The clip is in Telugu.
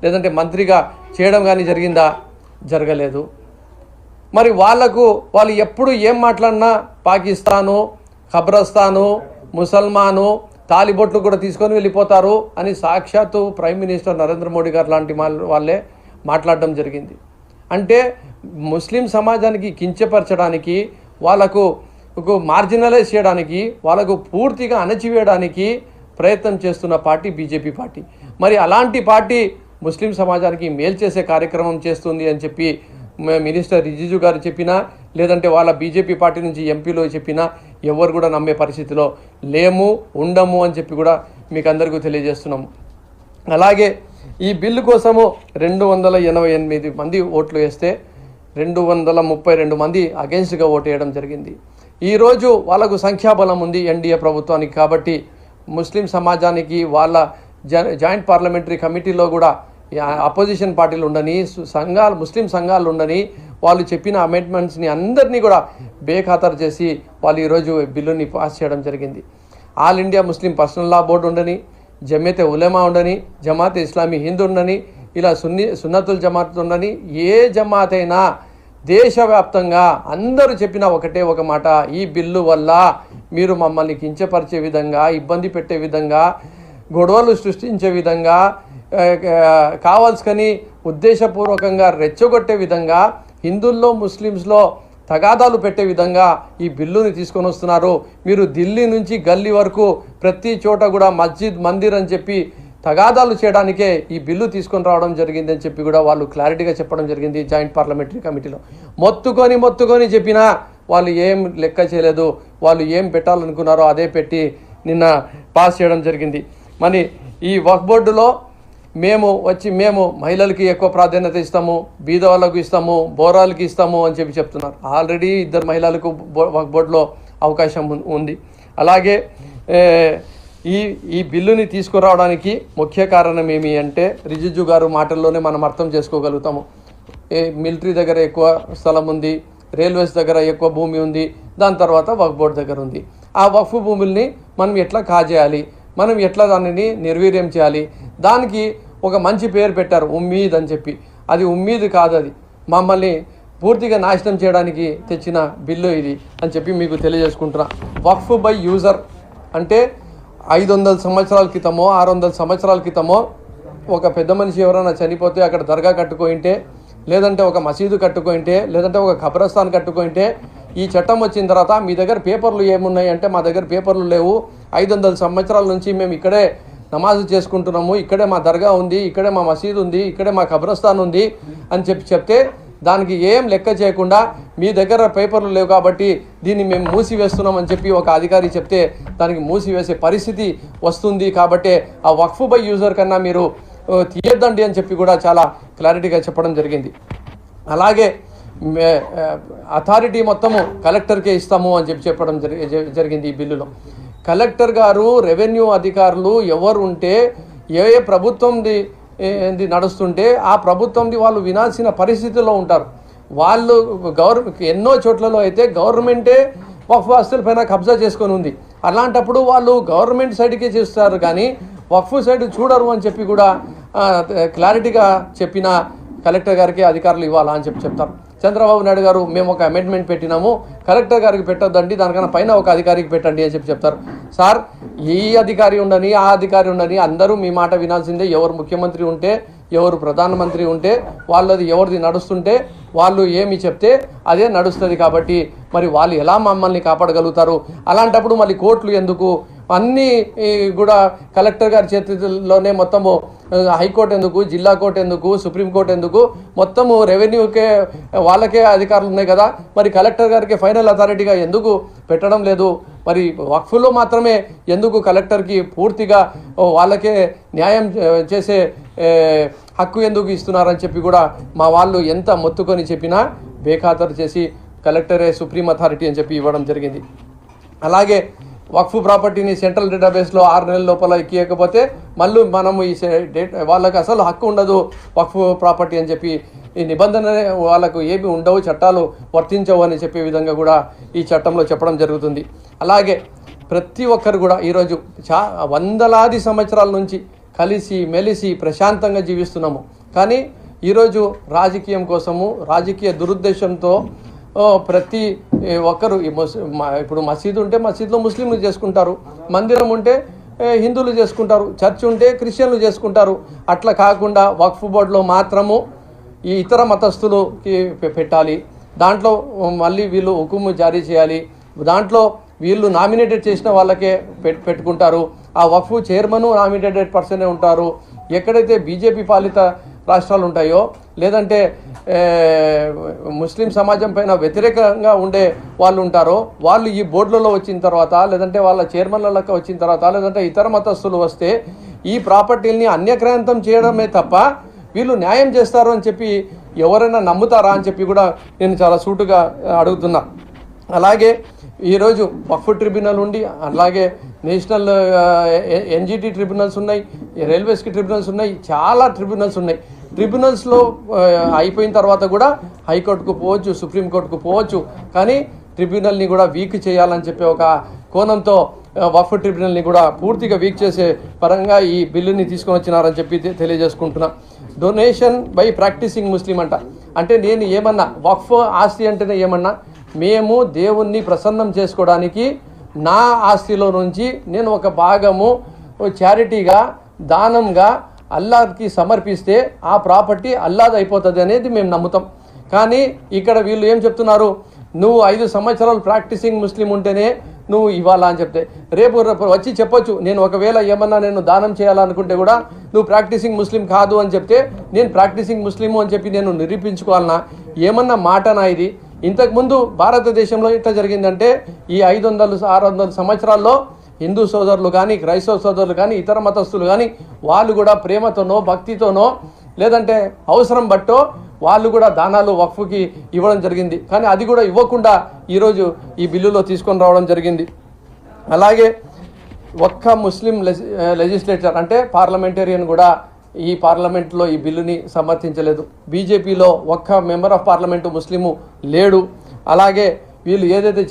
లేదంటే మంత్రిగా చేయడం కానీ జరిగిందా? జరగలేదు. మరి వాళ్ళు ఎప్పుడు ఏం మాట్లాడినా పాకిస్తాను, ఖబ్రస్తాను, ముసల్మాను, తాలిబొట్లు కూడా తీసుకొని వెళ్ళిపోతారు అని సాక్షాత్తు ప్రైమ్ మినిస్టర్ నరేంద్ర మోడీ గారు లాంటి వాళ్ళే మాట్లాడడం జరిగింది. అంటే ముస్లిం సమాజానికి కించపరచడానికి, వాళ్ళకు మార్జినలైజ్ చేయడానికి, వాళ్ళకు పూర్తిగా అణచివేయడానికి ప్రయత్నం చేస్తున్న పార్టీ బీజేపీ పార్టీ. మరి అలాంటి పార్టీ ముస్లిం సమాజానికి మేలు చేసే కార్యక్రమం చేస్తుంది అని చెప్పి మినిస్టర్ రిజిజు గారు చెప్పినా, లేదంటే వాళ్ళ బీజేపీ పార్టీ నుంచి ఎంపీలు చెప్పినా ఎవరు కూడా నమ్మే పరిస్థితిలో లేము, ఉండము అని చెప్పి కూడా మీకు అందరికీ తెలియజేస్తున్నాము. అలాగే ఈ బిల్లు కోసము 288 మంది ఓట్లు వేస్తే 232 మంది అగెన్స్ట్గా ఓటు వేయడం జరిగింది. ఈరోజు వాళ్ళకు సంఖ్యాబలం ఉంది ఎన్డీఏ ప్రభుత్వానికి. కాబట్టి ముస్లిం సమాజానికి వాళ్ళ జాయింట్ పార్లమెంటరీ కమిటీలో కూడా అపోజిషన్ పార్టీలు ఉండని, ముస్లిం సంఘాలు ఉండని, వాళ్ళు చెప్పిన అమెండ్మెంట్స్ని అందరినీ కూడా బేఖాతరు చేసి వాళ్ళు ఈరోజు బిల్లుని పాస్ చేయడం జరిగింది. ఆల్ ఇండియా ముస్లిం పర్సనల్ లా బోర్డు ఉండని, జమేతే ఉలెమా ఉండని, జమాతే ఇస్లామీ హింద్ ఉండని, ఇలా సున్నతుల్ జమాత్ ఉండని, ఏ జమాత్ అయినా దేశవ్యాప్తంగా అందరూ చెప్పిన ఒకటే ఒక మాట, ఈ బిల్లు వల్ల మీరు మమ్మల్ని కించపరిచే విధంగా, ఇబ్బంది పెట్టే విధంగా, గొడవలు సృష్టించే విధంగా, కావాల్సుకొని ఉద్దేశపూర్వకంగా రెచ్చగొట్టే విధంగా, హిందువుల్లో ముస్లిమ్స్లో తగాదాలు పెట్టే విధంగా ఈ బిల్లుని తీసుకొని వస్తున్నారు. మీరు ఢిల్లీ నుంచి గల్లీ వరకు ప్రతి చోట కూడా మస్జిద్, మందిర్ అని చెప్పి తగాదాలు చేయడానికే ఈ బిల్లు తీసుకొని రావడం జరిగింది అని చెప్పి కూడా వాళ్ళు క్లారిటీగా చెప్పడం జరిగింది జాయింట్ పార్లమెంటరీ కమిటీలో. మొత్తుకొని చెప్పినా వాళ్ళు ఏం లెక్క చేయలేదు. వాళ్ళు ఏం పెట్టాలనుకున్నారో అదే పెట్టి నిన్న పాస్ చేయడం జరిగింది. మరి ఈ వక్ఫ్ బోర్డులో మేము మహిళలకి ఎక్కువ ప్రాధాన్యత ఇస్తాము, బీద వాళ్ళకు ఇస్తాము, బోరాలకి ఇస్తాము అని చెప్పి చెప్తున్నారు. ఆల్రెడీ 2 మహిళలకు వక్ఫ్ బోర్డులో అవకాశం ఉంది. అలాగే ఈ బిల్లుని తీసుకురావడానికి ముఖ్య కారణం ఏమి అంటే రిజిజు గారు మాటల్లోనే మనం అర్థం చేసుకోగలుగుతాము. మిలిటరీ దగ్గర ఎక్కువ స్థలం ఉంది, రైల్వేస్ దగ్గర ఎక్కువ భూమి ఉంది, దాని తర్వాత వక్ఫ్ బోర్డు దగ్గర ఉంది. ఆ వక్ఫ్ భూముల్ని మనం ఎట్లా కాజేయాలి, మనం ఎట్లా దానిని నిర్వీర్యం చేయాలి, దానికి ఒక మంచి పేరు పెట్టారు, ఉమ్మీద్ అని చెప్పి. అది ఉమ్మీద్ కాదు, అది మమ్మల్ని పూర్తిగా నాశనం చేయడానికి తెచ్చిన బిల్లు ఇది అని చెప్పి మీకు తెలియజేసుకుంటున్నా. వక్ఫ్ బై యూజర్ అంటే 500 సంవత్సరాల క్రితమో 600 సంవత్సరాల క్రితమో ఒక పెద్ద మనిషి ఎవరైనా చనిపోతే అక్కడ దర్గా కట్టుకుంటే, లేదంటే ఒక మసీదు కట్టుకుంటే, లేదంటే ఒక ఖబరస్థాన్ కట్టుకుంటే, ఈ చట్టం వచ్చిన తర్వాత మీ దగ్గర పేపర్లు ఏమున్నాయి అంటే మా దగ్గర పేపర్లు లేవు, 500 సంవత్సరాల నుంచి మేము ఇక్కడే నమాజు చేసుకుంటున్నాము, ఇక్కడే మా దర్గా ఉంది, ఇక్కడే మా మసీదు ఉంది, ఇక్కడే మా ఖబరస్థాన్ ఉంది అని చెప్తే దానికి ఏం లెక్క చేయకుండా మీ దగ్గర పేపర్లు లేవు కాబట్టి దీన్ని మేము మూసివేస్తున్నాం అని చెప్పి ఒక అధికారి చెప్తే దానికి మూసివేసే పరిస్థితి వస్తుంది. కాబట్టి ఆ వక్ఫ్ బై యూజర్ కన్నా మీరు తీయొద్దండి అని చెప్పి కూడా చాలా క్లారిటీగా చెప్పడం జరిగింది. అలాగే అథారిటీ మొత్తము కలెక్టర్కే ఇస్తాము అని చెప్పడం జరిగింది ఈ బిల్లులో. కలెక్టర్ గారు, రెవెన్యూ అధికారులు ఎవరు ఉంటే, ఏ ప్రభుత్వంది నడుస్తుంటే ఆ ప్రభుత్వంది వాళ్ళు వినాల్సిన పరిస్థితుల్లో ఉంటారు. వాళ్ళు ఎన్నో చోట్లలో అయితే గవర్నమెంటే వక్ఫ్ ఆస్తుల పైన కబ్జా చేసుకొని ఉంది. అలాంటప్పుడు వాళ్ళు గవర్నమెంట్ సైడ్కే చేస్తారు కానీ వక్ఫ్ సైడ్ చూడరు అని చెప్పి కూడా క్లారిటీగా చెప్పిన కలెక్టర్ గారికి అధికారులు ఇవ్వాలా అని చెప్తారు. చంద్రబాబు నాయుడు గారు మేము ఒక అమెండ్మెంట్ పెట్టినాము, కలెక్టర్ గారికి పెట్టొద్దండి, దానికన్నా పైన ఒక అధికారికి పెట్టండి అని చెప్తారు. సార్, ఈ అధికారి ఉండని ఆ అధికారి ఉండని అందరూ మీ మాట వినాల్సిందే. ఎవరు ముఖ్యమంత్రి ఉంటే, ఎవరు ప్రధానమంత్రి ఉంటే, వాళ్ళది ఎవరిది నడుస్తుంటే వాళ్ళు ఏమి చెప్తే అదే నడుస్తుంది. కాబట్టి మరి వాళ్ళు ఎలా మమ్మల్ని కాపాడగలుగుతారు? అలాంటప్పుడు మళ్ళీ కోర్టులు ఎందుకు? అన్నీ కూడా కలెక్టర్ గారి చేతిలోనే మొత్తము హైకోర్టు ఎందుకు, జిల్లా కోర్టు ఎందుకు, సుప్రీంకోర్టు ఎందుకు, మొత్తము రెవెన్యూకే వాళ్ళకే అధికారులు ఉన్నాయి కదా, మరి కలెక్టర్ గారికి ఫైనల్ అథారిటీగా ఎందుకు పెట్టడం లేదు? మరి వక్ఫ్లో మాత్రమే ఎందుకు కలెక్టర్కి పూర్తిగా వాళ్ళకే న్యాయం చేసే హక్కు ఎందుకు ఇస్తున్నారని చెప్పి కూడా మా వాళ్ళు ఎంత మొత్తుకొని చెప్పినా బేఖాతరు చేసి కలెక్టరే సుప్రీం అథారిటీ అని చెప్పి ఇవ్వడం జరిగింది. అలాగే వక్ఫ్ ప్రాపర్టీని సెంట్రల్ డేటాబేస్లో 6 నెలల లోపల ఎక్కియకపోతే మళ్ళీ మనము ఈ వాళ్ళకి అసలు హక్కు ఉండదు వక్ఫ్ ప్రాపర్టీ అని చెప్పి, ఈ నిబంధన వాళ్ళకు ఏమి ఉండవు, చట్టాలు వర్తించవు అని చెప్పే విధంగా కూడా ఈ చట్టంలో చెప్పడం జరుగుతుంది. అలాగే ప్రతి ఒక్కరు కూడా ఈరోజు వందలాది సంవత్సరాల నుంచి కలిసి మెలిసి ప్రశాంతంగా జీవిస్తున్నాము. కానీ ఈరోజు రాజకీయం కోసము రాజకీయ దురుద్దేశంతో ప్రతి ఒక్కరు ఇప్పుడు మసీదు ఉంటే మసీదులో ముస్లింలు చేసుకుంటారు, మందిరం ఉంటే హిందువులు చేసుకుంటారు, చర్చ్ ఉంటే క్రిస్టియన్లు చేసుకుంటారు. అట్లా కాకుండా వక్ఫ్ బోర్డులో మాత్రము ఈ ఇతర మతస్థులకి పెట్టాలి. దాంట్లో మళ్ళీ వీళ్ళు హుకుము జారీ చేయాలి. దాంట్లో వీళ్ళు నామినేటెడ్ చేసిన వాళ్ళకే పెట్టుకుంటారు. ఆ వక్ఫ్ చైర్మన్ నామినేటెడ్ పర్సనే ఉంటారు. ఎక్కడైతే బీజేపీ పాలిత రాష్ట్రాలు ఉంటాయో లేదంటే ముస్లిం సమాజం పైన వ్యతిరేకంగా ఉండే వాళ్ళు ఉంటారో వాళ్ళు ఈ బోర్డులలో వచ్చిన తర్వాత లేదంటే వాళ్ళ చైర్మన్లకి వచ్చిన తర్వాత లేదంటే ఇతర మతస్థులు వస్తే ఈ ప్రాపర్టీల్ని అన్యక్రాంతం చేయడమే తప్ప వీళ్ళు న్యాయం చేస్తారు అని చెప్పి ఎవరైనా నమ్ముతారా అని చెప్పి కూడా నేను చాలా సూటుగా అడుగుతున్నా. అలాగే ఈరోజు వక్ఫ్ ట్రిబ్యునల్ ఉండి అలాగే నేషనల్ ఎన్జిటి ట్రిబ్యునల్స్ ఉన్నాయి, రైల్వేస్కి ట్రిబ్యునల్స్ ఉన్నాయి, చాలా ట్రిబ్యునల్స్ ఉన్నాయి. ట్రిబ్యునల్స్లో అయిపోయిన తర్వాత కూడా హైకోర్టుకు పోవచ్చు, సుప్రీంకోర్టుకు పోవచ్చు. కానీ ట్రిబ్యునల్ని కూడా వీక్ చేయాలని చెప్పి ఒక కోణంతో వక్ఫ్ ట్రిబ్యునల్ని కూడా పూర్తిగా వీక్ చేసే పరంగా ఈ బిల్లుని తీసుకొని వచ్చినారని చెప్పి తెలియజేసుకుంటున్నా. డొనేషన్ బై ప్రాక్టీసింగ్ ముస్లిం అంటే నేను ఏమన్నా వక్ఫ్ ఆస్తి అంటేనే ఏమన్నా మేము దేవుణ్ణి ప్రసన్నం చేసుకోవడానికి నా ఆస్తిలో నుంచి నేను ఒక భాగము చారిటీగా దానంగా అల్లాహ్కి సమర్పిస్తే ఆ ప్రాపర్టీ అల్లాహ్ అయిపోతుంది అనేది మేము నమ్ముతాం. కానీ ఇక్కడ వీళ్ళు ఏం చెప్తున్నారు, నువ్వు 5 సంవత్సరాలు ప్రాక్టీసింగ్ ముస్లిం ఉంటేనే నువ్వు ఇవ్వాలా అని చెప్తే రేపు వచ్చి చెప్పొచ్చు నేను ఒకవేళ ఏమన్నా నేను దానం చేయాలనుకుంటే కూడా నువ్వు ప్రాక్టీసింగ్ ముస్లిం కాదు అని చెప్తే నేను ప్రాక్టీసింగ్ ముస్లిము అని చెప్పి నేను నిరూపించుకోవాలన్నా ఏమన్నా మాటనా ఇది? ఇంతకుముందు భారతదేశంలో ఎట్లా జరిగిందంటే ఈ 500-600 సంవత్సరాల్లో హిందూ సోదరులు కానీ క్రైస్తవ సోదరులు కానీ ఇతర మతస్థులు కానీ వాళ్ళు కూడా ప్రేమతోనో భక్తితోనో లేదంటే అవసరం బట్టో వాళ్ళు కూడా దానాలు వక్ఫ్కి ఇవ్వడం జరిగింది. కానీ అది కూడా ఇవ్వకుండా ఈరోజు ఈ బిల్లులో తీసుకొని రావడం జరిగింది. అలాగే ఒక్క ముస్లిం లెజిస్లేటర్ అంటే పార్లమెంటేరియన్ కూడా ఈ పార్లమెంట్లో ఈ బిల్లుని సమర్థించలేదు. బీజేపీలో ఒక్క మెంబర్ ఆఫ్ పార్లమెంటు ముస్లిము లేడు. అలాగే వీళ్ళు ఏదైతే